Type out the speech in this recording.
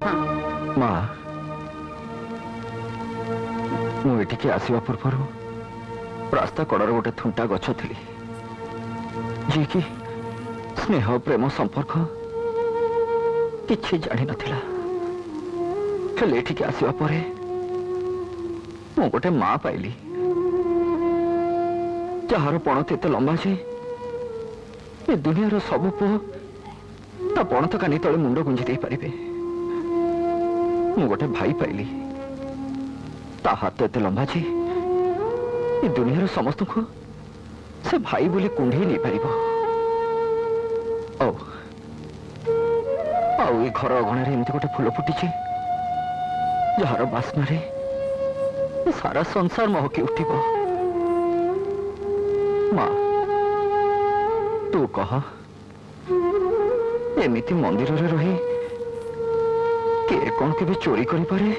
माँ मुझे आसवा पूर्व रास्ता कड़र गोटे थुंटा गछ थी जी कि स्नेह प्रेम संपर्क किसी जानी नथिला हेले एठिके आसवा परे मु गोटे माँ पाइली जार पणत एत लंबा जे ए दुनियार सब पुओ ता पणत कानी तले मुंड गुंजी दे पारिबे मु गोटे भाई पाइली ता हाथ एत लंबा जे ए दुनियार समस्त को से भाई बोले कुंढे नहीं पारिबो ए घर अगणार एमती गोटे फूल फुटी जार बास्ना सारा संसार महकी उठिब माँ तू कह एमिति मंदिर रे रही किए कौन के चोरी करि पारे